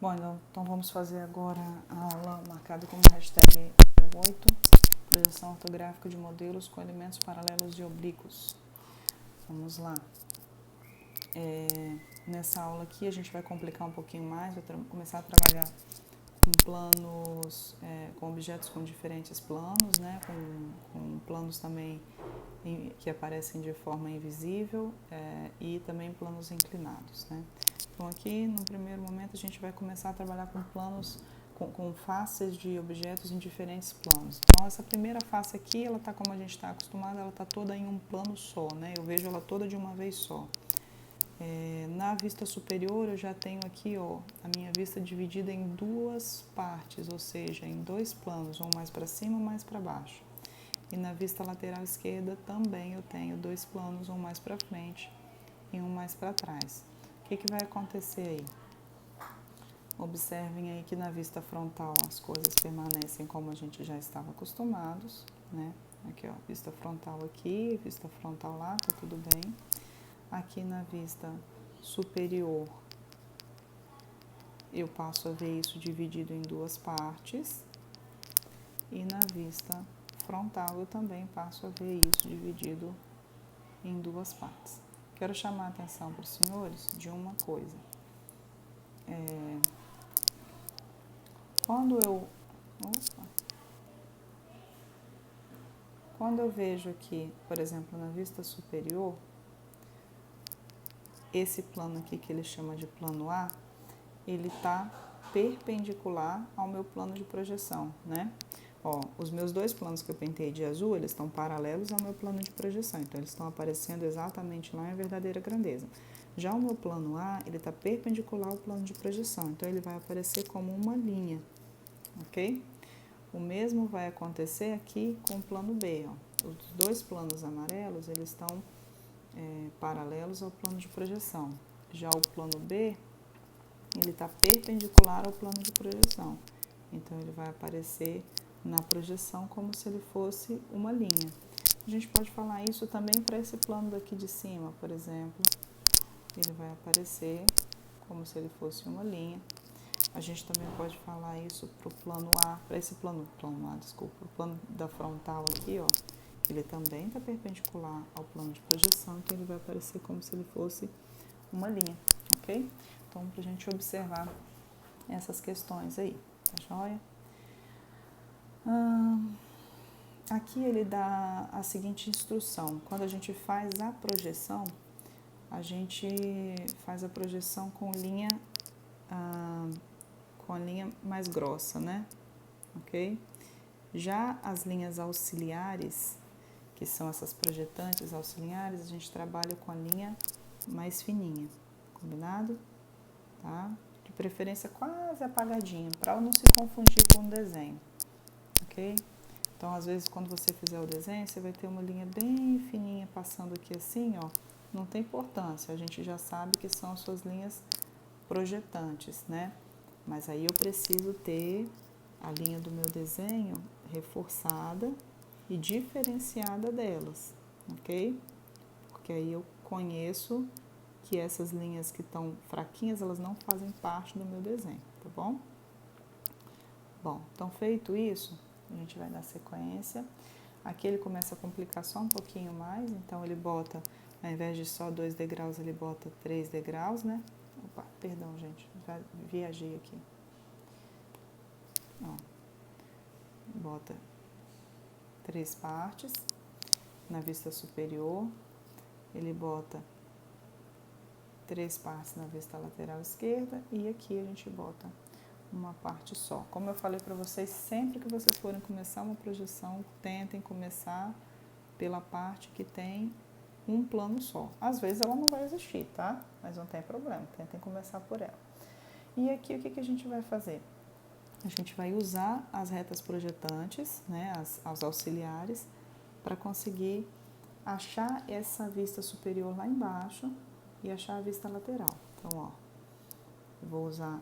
Bom, então vamos fazer agora a aula marcada como hashtag 8, projeção ortográfica de modelos com elementos paralelos e oblíquos. Vamos lá. Nessa aula aqui a gente vai complicar um pouquinho mais, vai começar a trabalhar com planos, com objetos com diferentes planos, né? Com planos também que aparecem de forma invisível e também planos inclinados, né? Então aqui no primeiro momento a gente vai começar a trabalhar com planos, com faces de objetos em diferentes planos. Então essa primeira face aqui, ela está como a gente está acostumado, ela está toda em um plano só, né? Eu vejo ela toda de uma vez só. Na vista superior eu já tenho aqui a minha vista dividida em duas partes, ou seja, em dois planos, um mais para cima, um mais para baixo. E na vista lateral esquerda também eu tenho dois planos, um mais para frente e um mais para trás. O que vai acontecer aí? Observem aí que na vista frontal as coisas permanecem como a gente já estava acostumados, né? Aqui, ó, vista frontal aqui, vista frontal lá, tá tudo bem. Aqui na vista superior eu passo a ver isso dividido em duas partes. E na vista frontal eu também passo a ver isso dividido em duas partes. Quero chamar a atenção para os senhores de uma coisa. Quando eu vejo aqui, por exemplo, na vista superior, esse plano aqui que ele chama de plano A, ele está perpendicular ao meu plano de projeção, né? Ó, os meus dois planos que eu pintei de azul, eles estão paralelos ao meu plano de projeção, então eles estão aparecendo exatamente lá em verdadeira grandeza. Já o meu plano A, ele está perpendicular ao plano de projeção, então ele vai aparecer como uma linha, ok? O mesmo vai acontecer aqui com o plano B, ó. Os dois planos amarelos, eles estão paralelos ao plano de projeção. Já o plano B, ele está perpendicular ao plano de projeção. Então, ele vai aparecer na projeção como se ele fosse uma linha. A gente pode falar isso também para esse plano daqui de cima, por exemplo. Ele vai aparecer como se ele fosse uma linha. A gente também pode falar isso para o plano A, para esse plano A, desculpa, o plano da frontal aqui, ó. Ele também está perpendicular ao plano de projeção, então ele vai aparecer como se ele fosse uma linha, ok? Então, para a gente observar essas questões aí, tá joia? Aqui ele dá a seguinte instrução: quando a gente faz a projeção com a linha mais grossa, né? Ok? Já as linhas auxiliares, que são essas projetantes auxiliares, a gente trabalha com a linha mais fininha, combinado? Tá? De preferência quase apagadinha, para não se confundir com o desenho, ok? Então, às vezes, quando você fizer o desenho, você vai ter uma linha bem fininha passando aqui assim, ó. Não tem importância, a gente já sabe que são as suas linhas projetantes, né? Mas aí eu preciso ter a linha do meu desenho reforçada e diferenciada delas, ok? Porque aí eu conheço que essas linhas que estão fraquinhas, elas não fazem parte do meu desenho, tá bom? Bom, então feito isso, a gente vai dar sequência. Aqui ele começa a complicar só um pouquinho mais, então ele bota, ao invés de só 2 degraus, ele bota 3 degraus, né? Opa, perdão, gente, já viajei aqui. Ó, bota 3 partes. Na vista superior, ele bota 3 partes na vista lateral esquerda e aqui a gente bota uma parte só. Como eu falei para vocês, sempre que vocês forem começar uma projeção, tentem começar pela parte que tem um plano só. Às vezes ela não vai existir, tá? Mas não tem problema, tentem começar por ela. E aqui o que a gente vai fazer? A gente vai usar as retas projetantes, né, as auxiliares, para conseguir achar essa vista superior lá embaixo e achar a vista lateral. Então, ó, eu vou usar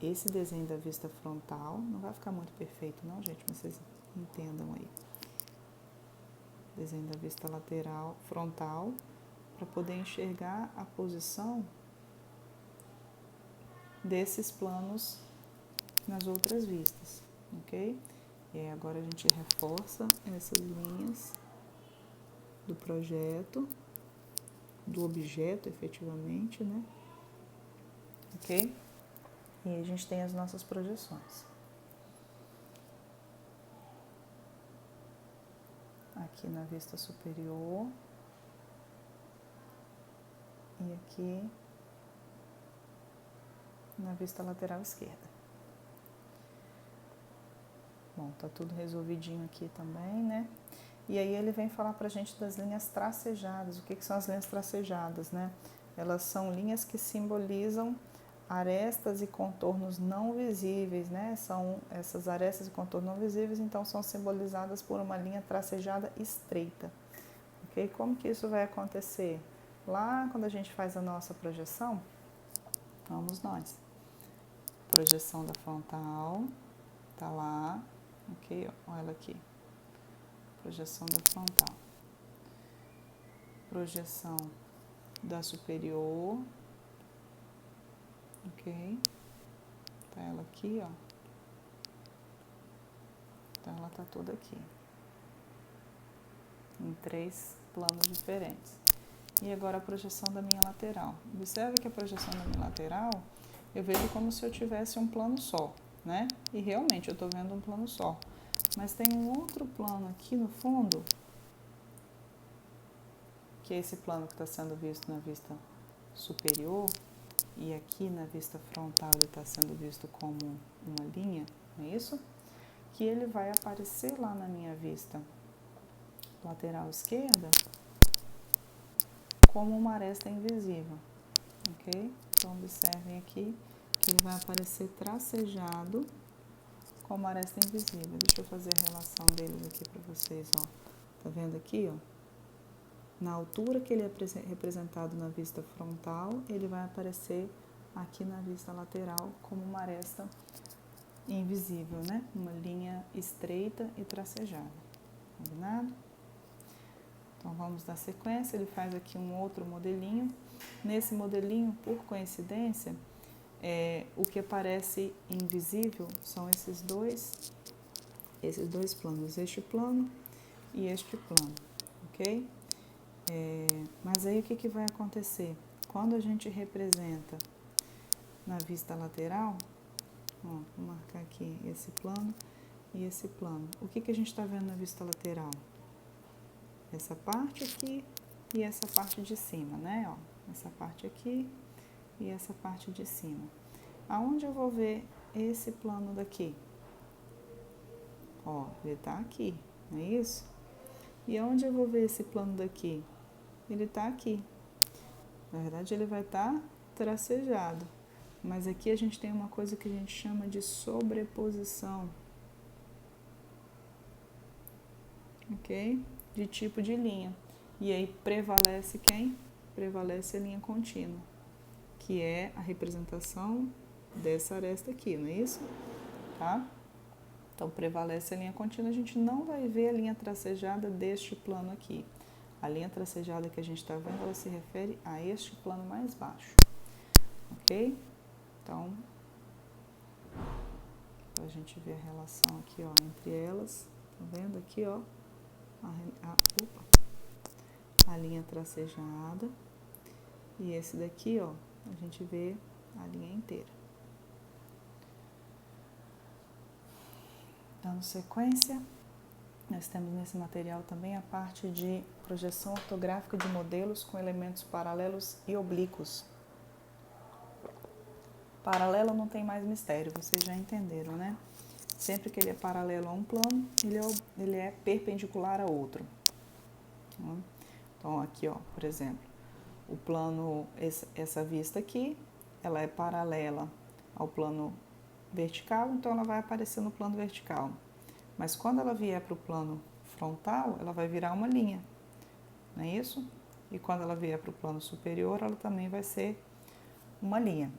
esse desenho da vista frontal. Não vai ficar muito perfeito não, gente, mas vocês entendam aí. Desenho da vista lateral, frontal, para poder enxergar a posição desses planos nas outras vistas, ok? E aí agora a gente reforça essas linhas do projeto, do objeto efetivamente, né? Ok? E aí a gente tem as nossas projeções. Aqui na vista superior e aqui na vista lateral esquerda. Bom, tá tudo resolvidinho aqui também, né? E aí ele vem falar pra gente das linhas tracejadas. O que são as linhas tracejadas, né? Elas são linhas que simbolizam arestas e contornos não visíveis, né? São essas arestas e contornos não visíveis, então são simbolizadas por uma linha tracejada estreita. Ok? Como que isso vai acontecer? Lá quando a gente faz a nossa projeção, vamos nós. Projeção da frontal, tá lá, ok? Olha ela aqui. Projeção da frontal. Projeção da superior, ok? Tá ela aqui, ó. Então ela tá toda aqui. Em 3 planos diferentes. E agora a projeção da minha lateral. Observe que a projeção da minha lateral, eu vejo como se eu tivesse um plano só, né? E realmente eu estou vendo um plano só. Mas tem um outro plano aqui no fundo, que é esse plano que está sendo visto na vista superior, e aqui na vista frontal ele está sendo visto como uma linha, não é isso? Que ele vai aparecer lá na minha vista lateral esquerda como uma aresta invisível, ok? Então observem aqui que ele vai aparecer tracejado como aresta invisível. Deixa eu fazer a relação deles aqui para vocês, ó. Tá vendo aqui, ó? Na altura que ele é representado na vista frontal, ele vai aparecer aqui na vista lateral como uma aresta invisível, né? Uma linha estreita e tracejada. Combinado? Então vamos dar sequência, ele faz aqui um outro modelinho. Nesse modelinho, por coincidência, o que aparece invisível são esses dois planos, este plano e este plano, ok? Mas aí o que vai acontecer? Quando a gente representa na vista lateral, ó, vou marcar aqui esse plano e esse plano. O que a gente está vendo na vista lateral? Essa parte aqui e essa parte de cima, né? Ó, essa parte aqui e essa parte de cima. Aonde eu vou ver esse plano daqui? Ó, ele tá aqui, não é isso? E aonde eu vou ver esse plano daqui? Ele tá aqui. Na verdade, ele vai estar tracejado. Mas aqui a gente tem uma coisa que a gente chama de sobreposição. Ok? De tipo de linha. E aí prevalece quem? Prevalece a linha contínua, que é a representação dessa aresta aqui, não é isso? Tá? Então prevalece a linha contínua, a gente não vai ver a linha tracejada deste plano aqui. A linha tracejada que a gente está vendo, ela se refere a este plano mais baixo. Ok? Então, para a gente ver a relação aqui, ó, entre elas, tá vendo aqui, ó, a linha tracejada, e esse daqui, ó, a gente vê a linha inteira. Dando sequência, nós temos nesse material também a parte de projeção ortográfica de modelos com elementos paralelos e oblíquos. Paralelo não tem mais mistério, vocês já entenderam, né? Sempre que ele é paralelo a um plano, ele é perpendicular a outro. Então, aqui, ó, por exemplo, o plano, essa vista aqui, ela é paralela ao plano vertical, então ela vai aparecer no plano vertical. Mas quando ela vier para o plano frontal, ela vai virar uma linha, não é isso? E quando ela vier para o plano superior, ela também vai ser uma linha.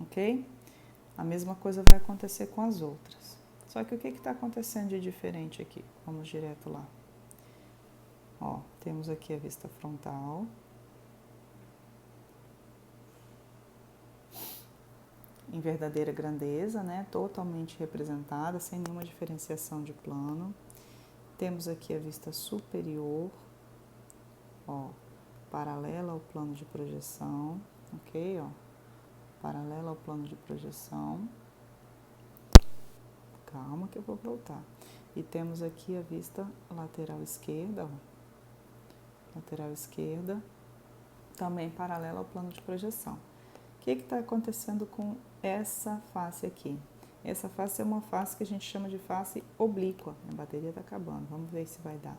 Ok? A mesma coisa vai acontecer com as outras. Só que o que está acontecendo de diferente aqui? Vamos direto lá. Ó, temos aqui a vista frontal. em verdadeira grandeza, né? Totalmente representada, sem nenhuma diferenciação de plano. Temos aqui a vista superior, ó, paralela ao plano de projeção, ok? Ó, paralela ao plano de projeção. Calma que eu vou voltar. E temos aqui a vista lateral esquerda, ó, lateral esquerda, também paralela ao plano de projeção. O que está acontecendo com essa face aqui? Essa face é uma face que a gente chama de face oblíqua. A bateria está acabando, vamos ver se vai dar.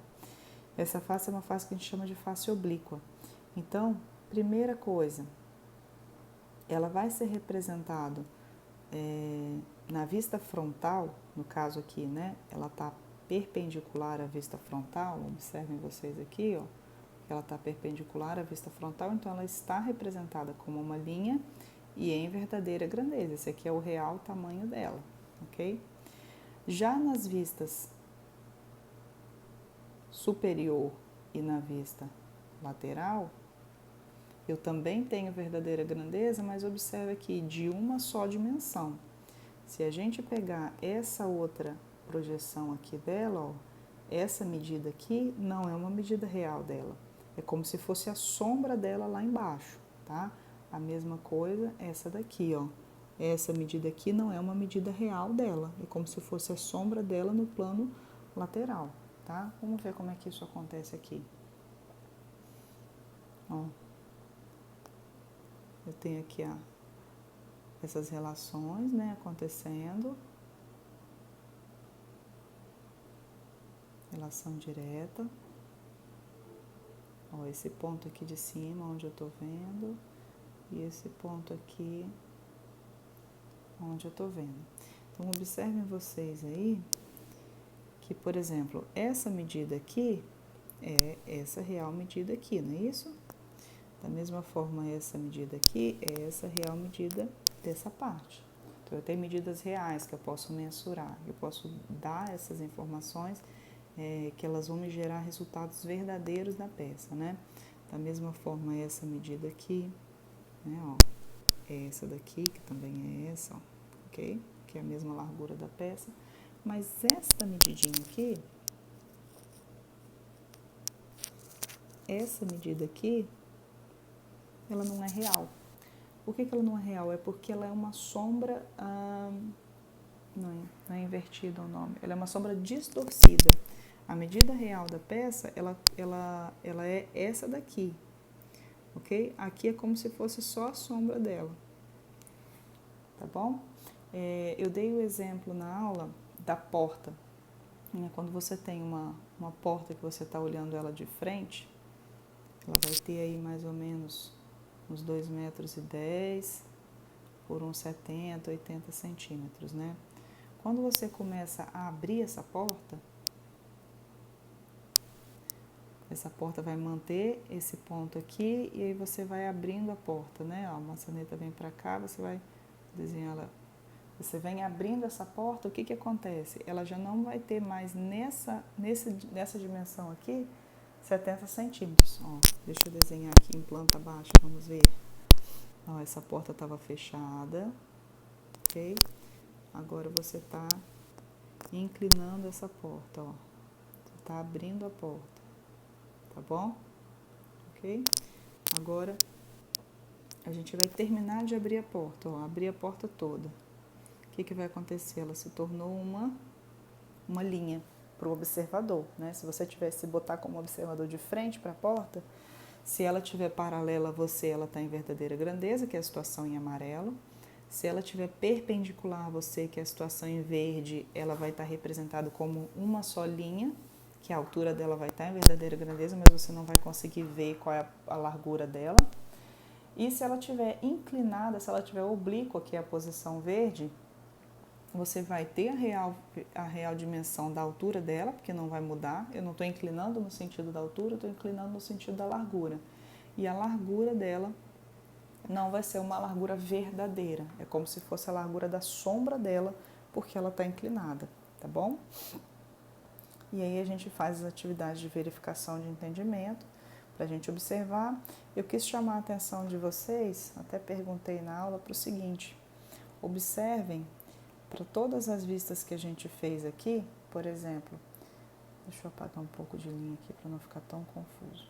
Essa face é uma face que a gente chama de face oblíqua. Então, primeira coisa, ela vai ser representada na vista frontal, no caso aqui, né? Ela está perpendicular à vista frontal, observem vocês aqui, ó. Ela está perpendicular à vista frontal, então ela está representada como uma linha e em verdadeira grandeza. Esse aqui é o real tamanho dela, ok? Já nas vistas superior e na vista lateral, eu também tenho verdadeira grandeza, mas observe aqui, de uma só dimensão. Se a gente pegar essa outra projeção aqui dela, ó, essa medida aqui não é uma medida real dela. É como se fosse a sombra dela lá embaixo, tá? A mesma coisa essa daqui, ó. Essa medida aqui não é uma medida real dela. É como se fosse a sombra dela no plano lateral, tá? Vamos ver como é que isso acontece aqui. Ó. Eu tenho aqui, ó, essas relações, né, acontecendo. Relação direta. Ó, esse ponto aqui de cima, onde eu tô vendo, e esse ponto aqui, onde eu tô vendo. Então, observem vocês aí, que, por exemplo, essa medida aqui é essa real medida aqui, não é isso? Da mesma forma, essa medida aqui é essa real medida dessa parte. Então, eu tenho medidas reais que eu posso mensurar, eu posso dar essas informações que elas vão me gerar resultados verdadeiros da peça, né? Da mesma forma, essa medida aqui, né, ó, é essa daqui, que também é essa, ó, ok? Que é a mesma largura da peça. Mas esta medidinha aqui, essa medida aqui, ela não é real. Por que ela não é real? É porque ela é uma sombra, não é invertido o nome, ela é uma sombra distorcida. A medida real da peça, ela é essa daqui, ok? Aqui é como se fosse só a sombra dela, tá bom? Eu dei o exemplo na aula da porta, né? Quando você tem uma porta que você está olhando ela de frente, ela vai ter aí mais ou menos uns 2,10 metros por uns 70, 80 centímetros, né? Quando você começa a abrir essa porta vai manter esse ponto aqui e aí você vai abrindo a porta, né? Ó, a maçaneta vem para cá, você vai desenhar ela. Você vem abrindo essa porta, o que acontece? Ela já não vai ter mais nessa dimensão aqui 70 centímetros. Ó, deixa eu desenhar aqui em planta baixa, vamos ver. Ó, essa porta estava fechada, ok? Agora você está inclinando essa porta, ó. Você está abrindo a porta. Tá bom? Ok? Agora, a gente vai terminar de abrir a porta, ó, abrir a porta toda. O que vai acontecer? Ela se tornou uma linha para o observador, né? Se você tivesse botar como observador de frente para a porta, se ela estiver paralela a você, ela está em verdadeira grandeza, que é a situação em amarelo. Se ela estiver perpendicular a você, que é a situação em verde, ela vai estar representada como uma só linha, que a altura dela vai estar em verdadeira grandeza, mas você não vai conseguir ver qual é a largura dela. E se ela estiver inclinada, se ela estiver oblíqua, que é a posição verde, você vai ter a real dimensão da altura dela, porque não vai mudar. Eu não estou inclinando no sentido da altura, estou inclinando no sentido da largura. E a largura dela não vai ser uma largura verdadeira. É como se fosse a largura da sombra dela, porque ela está inclinada, tá bom? E aí a gente faz as atividades de verificação de entendimento para a gente observar. Eu quis chamar a atenção de vocês, até perguntei na aula, para o seguinte: Observem para todas as vistas que a gente fez aqui, por exemplo, deixa eu apagar um pouco de linha aqui para não ficar tão confuso.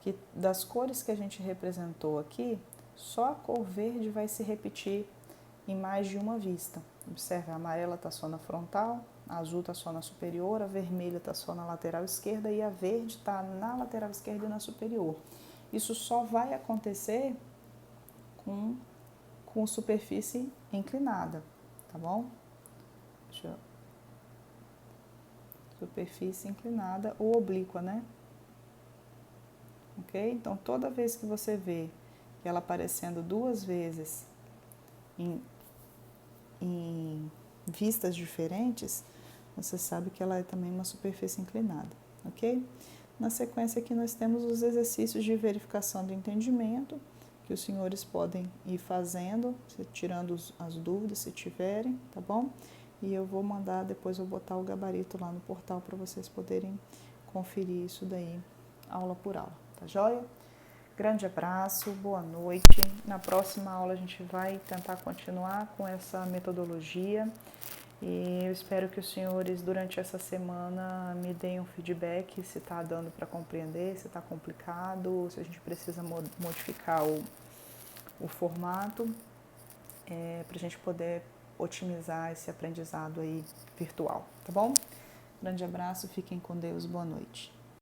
Que das cores que a gente representou aqui, só a cor verde vai se repetir em mais de uma vista. Observe, a amarela está só na frontal, a azul está só na superior, a vermelha está só na lateral esquerda e a verde está na lateral esquerda e na superior. Isso só vai acontecer com superfície inclinada, tá bom? Superfície inclinada ou oblíqua, né? Ok? Então, toda vez que você vê ela aparecendo duas vezes em vistas diferentes, você sabe que ela é também uma superfície inclinada, ok? Na sequência aqui nós temos os exercícios de verificação do entendimento, que os senhores podem ir fazendo, tirando as dúvidas se tiverem, tá bom? E eu vou mandar, depois eu botar o gabarito lá no portal para vocês poderem conferir isso daí, aula por aula, tá joia? Grande abraço, boa noite. Na próxima aula a gente vai tentar continuar com essa metodologia e eu espero que os senhores durante essa semana me deem um feedback se está dando para compreender, se está complicado, se a gente precisa modificar o formato para a gente poder otimizar esse aprendizado aí virtual, tá bom? Grande abraço, fiquem com Deus, boa noite.